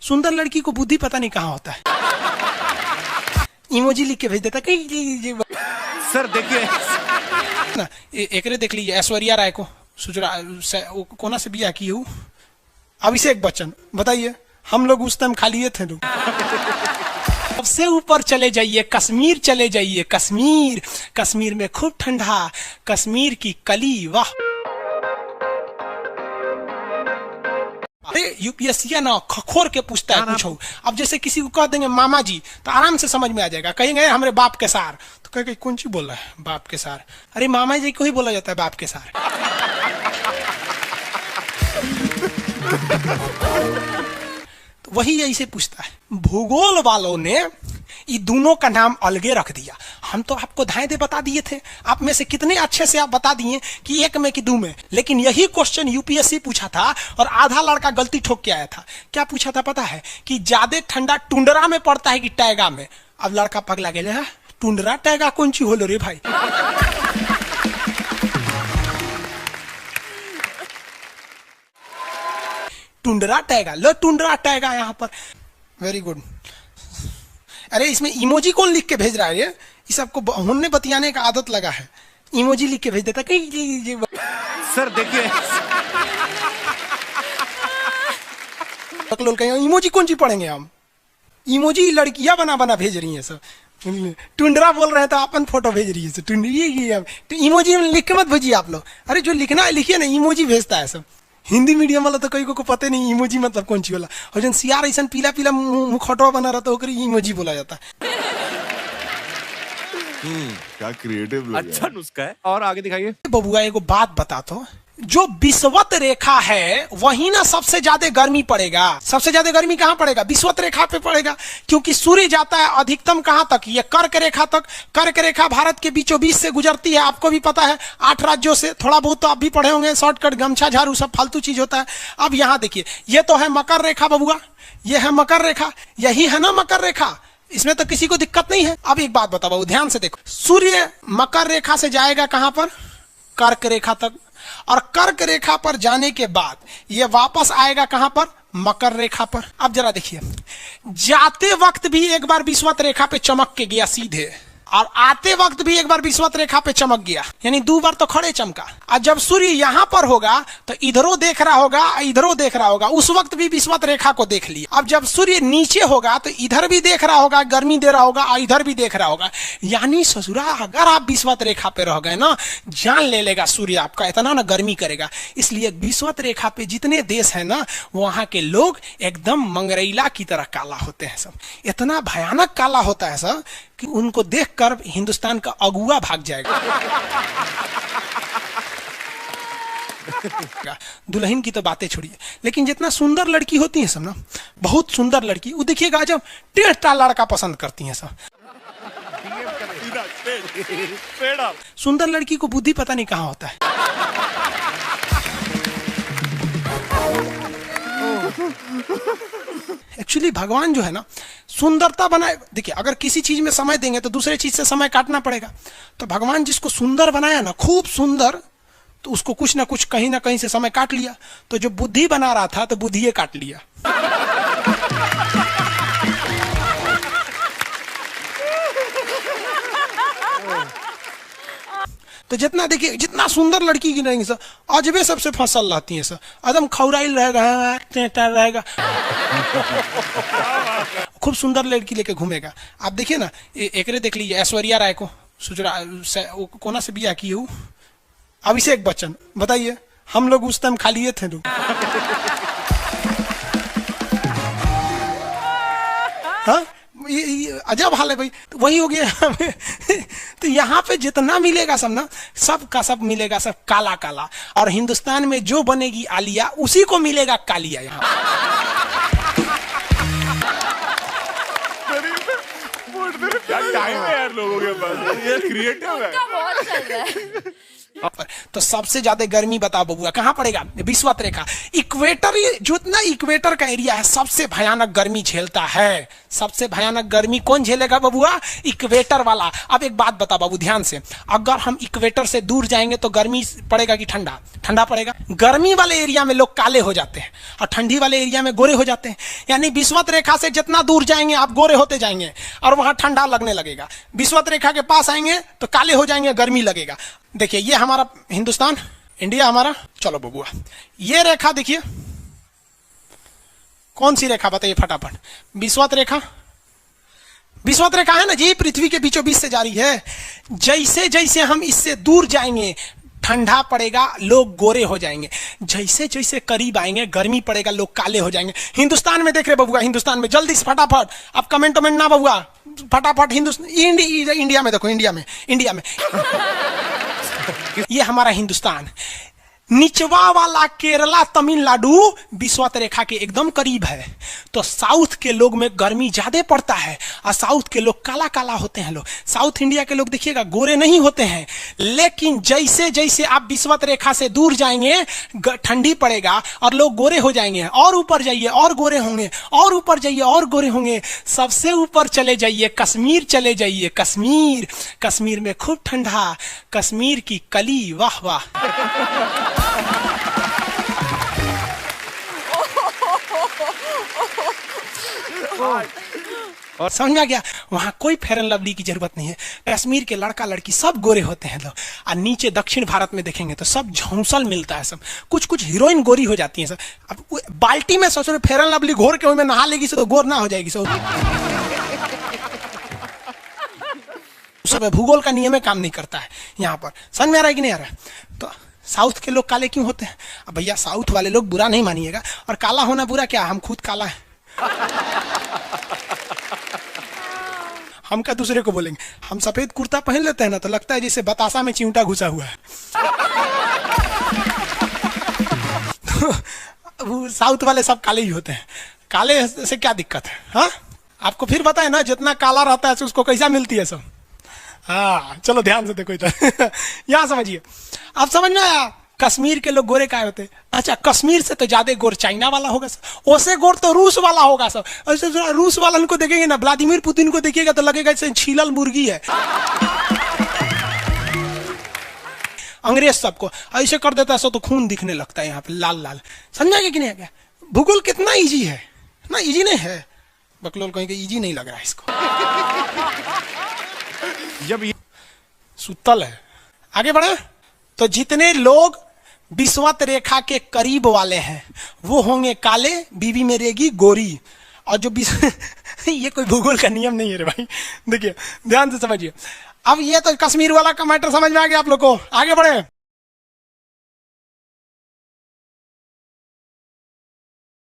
सुंदर लड़की को बुद्धि पता नहीं कहाँ होता है। इमोजी लिख के भेज देता कहीं। सर देखिए ना एकरे देख लीजिए, ऐश्वर्या राय को कोना से बिया की हूँ, अभिषेक बच्चन, बताइए हम लोग उस टाइम खाली थे लोग। सबसे ऊपर चले जाइए, कश्मीर चले जाइए, कश्मीर, कश्मीर में खूब ठंडा, कश्मीर की कली, वाह। अरे यूपीएससी ना खखोर के पूछता है पूछो। अब जैसे किसी को कह देंगे मामा जी तो आराम से समझ में आ जाएगा। कहेंगे हमारे बाप के सार, तो कहेंगे कौन सी बोल रहा है बाप के सार? अरे मामा जी को ही बोला जाता है बाप के सार। तो वही ऐसे पूछता है। भूगोल वालों ने ये दोनों का नाम अलगे रख दिया। हम तो आपको धाए दे बता दिए थे, आप में से कितने अच्छे से आप बता दिए कि एक में कि दो में। लेकिन यही क्वेश्चन यूपीएससी पूछा था और आधा लड़का गलती ठोक के आया था। क्या पूछा था पता है? कि ज्यादा ठंडा टुंड्रा में पड़ता है कि टैगा में। अब लड़का पगला गया, टुंड्रा टैगा कौन सी होलो रे भाई? टुंड्रा टैगा, लो टुंड्रा टैगा यहाँ पर। Very good. अरे इसमें इमोजी कौन लिख के भेज रहा है? ये सबको हमने बतियाने का आदत लगा है, इमोजी लिख के भेज देता कहीं। सर देखिए इमोजी कौन सी पढ़ेंगे हम? इमोजी लड़कियां बना बना भेज रही हैं सब। टुंड्रा बोल रहे हैं तो अपन फोटो भेज रही है। तो इमोजी लिख के मत भेजिए आप लोग। अरे जो लिखना है लिखिए ना, इमोजी भेजता है सब। हिंदी मीडियम वाला तो कई को पता नहीं इमोजी मतलब कौन सी वाला। और जन सियार ऐसा पीला पीला मुखौटवा बना रहा तो इमोजी बोला जाता है। क्या क्रिएटिव, अच्छा नुस्खा है। और आगे दिखाइए। बबुआ एगो बात बता तो, जो विषुवत रेखा है वही ना सबसे ज्यादा गर्मी पड़ेगा। सबसे ज्यादा गर्मी कहाँ पड़ेगा? विषुवत रेखा पे पड़ेगा, क्योंकि सूर्य जाता है अधिकतम कहाँ तक? ये कर्क रेखा तक। कर्क रेखा भारत के बीचों बीच से गुजरती है, आपको भी पता है, 8 राज्यों से। थोड़ा बहुत तो आप भी पढ़े होंगे, शॉर्टकट, गमछा, झाड़ू, सब फालतू चीज होता है। अब यहाँ देखिए, ये तो है मकर रेखा बबुआ, ये है मकर रेखा, यही है ना मकर रेखा। इसमें तो किसी को दिक्कत नहीं है। अब एक बात बताओ, ध्यान से देखो, सूर्य मकर रेखा से जाएगा कहां पर? कर्क रेखा तक। और कर्क रेखा पर जाने के बाद ये वापस आएगा कहां पर? मकर रेखा पर। अब जरा देखिए, जाते वक्त भी एक बार विषुवत रेखा पे चमक के गया सीधे, और आते वक्त भी एक बार विषुवत रेखा पे चमक गया, यानी 2 बार तो खड़े चमका। और जब सूर्य यहां पर होगा तो इधरों देख रहा होगा, इधरों देख रहा होगा, उस वक्त भी विषुवत रेखा को देख लिया। अब जब सूर्य नीचे होगा तो इधर भी देख रहा होगा, गर्मी दे रहा होगा, और इधर भी देख रहा होगा। यानी ससुरा अगर आप विषुवत रेखा पे रह गए ना, जान ले लेगा सूर्य आपका, इतना ना गर्मी करेगा। इसलिए विषुवत रेखा पे जितने देश है ना, वहां के लोग एकदम मंगरैला की तरह काला होते हैं सब। इतना भयानक काला होता है सब कि उनको देखकर हिंदुस्तान का अगुआ भाग जाएगा। दुल्हन की तो बातें छोड़िए, लेकिन जितना सुंदर लड़की होती है सब ना, बहुत सुंदर लड़की, वो देखिएगा जब टेढ़ा लड़का पसंद करती है सब। सुंदर लड़की को बुद्धि पता नहीं कहाँ होता है। एक्चुअली भगवान जो है ना, सुंदरता बनाए। देखिए, अगर किसी चीज में समय देंगे तो दूसरे चीज से समय काटना पड़ेगा। तो भगवान जिसको सुंदर बनाया ना, खूब सुंदर, तो उसको कुछ ना कुछ कहीं ना कहीं से समय काट लिया। तो जो बुद्धि बना रहा था तो बुद्धि काट लिया। तो जितना देखिए, जितना सुंदर लड़की की रहेंगी सर, अजबे सबसे फसल रहती है सर, एकदम खौराइल रहेगा, खूब सुंदर लड़की लेके घूमेगा। आप देखिए ना, एकरे देख लीजिए, ऐश्वर्या राय को कोना से बिया की हूँ, अभिषेक बच्चन, बताइए हम लोग उस टाइम खाली थे लोग। हाँ, अजब हाल है भाई। तो वही हो गया। तो यहाँ पे जितना मिलेगा सब ना, सब का सब मिलेगा, सब काला काला। और हिंदुस्तान में जो बनेगी आलिया, उसी को मिलेगा कालिया। यहाँ क्या टाइम है यार लोगों के पास, ये क्रिएटिव है। बहुत चल रहा है। तो सबसे ज्यादा गर्मी बताओ बबुआ कहां पड़ेगा? विषुवत रेखा। इक्वेटर, जितना इक्वेटर का एरिया है सबसे भयानक गर्मी झेलता है। सबसे भयानक गर्मी कौन झेलेगा बबुआ? इक्वेटर वाला। अब एक बात बता बाबू ध्यान से, अगर हम इक्वेटर से दूर जाएंगे तो गर्मी पड़ेगा कि ठंडा? ठंडा पड़ेगा। गर्मी वाले एरिया में लोग काले हो जाते हैं और ठंडी वाले एरिया में गोरे हो जाते हैं। यानी विषुवत रेखा से जितना दूर जाएंगे आप गोरे होते जाएंगे और वहां ठंडा लगने लगेगा। विषुवत रेखा के पास आएंगे तो काले हो जाएंगे, गर्मी लगेगा। देखिए ये हमारा हिंदुस्तान, इंडिया हमारा। चलो बबुआ ये रेखा देखिए, कौन सी रेखा बताइए फटाफट? विषुवत रेखा। विषुवत रेखा है ना जी, पृथ्वी के बीचों बीच से जा रही है। जैसे जैसे हम इससे दूर जाएंगे ठंडा पड़ेगा, लोग गोरे हो जाएंगे। जैसे जैसे करीब आएंगे गर्मी पड़ेगा, लोग काले हो जाएंगे। हिंदुस्तान में देख रहे बबुआ, हिंदुस्तान में जल्दी से फटाफट, अब कमेंट ना बबुआ, फटाफट हिंदुस्तान, इंडिया में देखो, इंडिया में ये हमारा हिंदुस्तान। निचवा वाला केरला, तमिलनाडु विषुवत रेखा के एकदम करीब है। तो साउथ के लोग में गर्मी ज्यादा पड़ता है और साउथ के लोग काला काला होते हैं। लोग साउथ इंडिया के लोग देखिएगा गोरे नहीं होते हैं। लेकिन जैसे जैसे आप विषुवत रेखा से दूर जाएंगे ठंडी पड़ेगा और लोग गोरे हो जाएंगे। और ऊपर जाइए और गोरे होंगे, और ऊपर जाइए और गोरे होंगे। सबसे ऊपर चले जाइए, कश्मीर चले जाइए। कश्मीर, कश्मीर में खूब ठंडा, कश्मीर की कली, वाह वाह। और समझ में आ गया? वहां कोई फेयर एंड लवली की जरूरत नहीं है। कश्मीर के लड़का लड़की सब गोरे होते हैं लोग। और नीचे दक्षिण भारत में देखेंगे तो सब झौंसल मिलता है, सब कुछ कुछ हीरोइन गोरी हो जाती हैं सब। अब बाल्टी में सोच रहे फेयर एंड लवली घोर के उसमें नहा लेगी तो गोर ना हो जाएगी सब। सब भूगोल का नियम काम नहीं करता है यहाँ पर। समझ में आ रहा है कि नहीं आ रहा है? तो साउथ के लोग काले क्यों होते हैं? अब भैया साउथ वाले लोग बुरा नहीं मानिएगा, और काला होना बुरा क्या? हम खुद काला है। हम क्या दूसरे को बोलेंगे? हम सफेद कुर्ता पहन लेते हैं ना तो लगता है जैसे बतासा में चिमटा घुसा हुआ है। तो साउथ वाले सब काले ही होते हैं। काले से क्या दिक्कत है? हाँ आपको फिर बताए ना, जितना काला रहता है उसको कैसा मिलती है सब। हाँ चलो ध्यान से देखो इधर। यहाँ समझिए, आप समझ में आया? कश्मीर के लोग गोरे काय होते? अच्छा कश्मीर से तो ज्यादा गोर चाइना वाला होगा सर, ओसे गोर तो रूस वाला होगा सर। ऐसे रूस वाला को देखेंगे ना, व्लादिमीर पुतिन को देखिएगा तो लगेगा जैसे छीलल मुर्गी है। अंग्रेज सबको ऐसे कर देता है तो खून दिखने लगता है यहाँ पे लाल लाल। समझा कि नहीं? क्या भूगोल कितना इजी है ना? इजी नहीं है, बकलोल कहेंगे इजी नहीं लग रहा है इसको। जब ये सुतल है। आगे बढ़े तो जितने लोग विषुवत रेखा के करीब वाले हैं वो होंगे काले, बीवी में रहेगी गोरी। और जो ये कोई भूगोल का नियम नहीं है रे भाई, देखिए ध्यान से समझिए। अब ये तो कश्मीर वाला का मैटर समझ में आ गया आप लोग को। आगे बढ़े।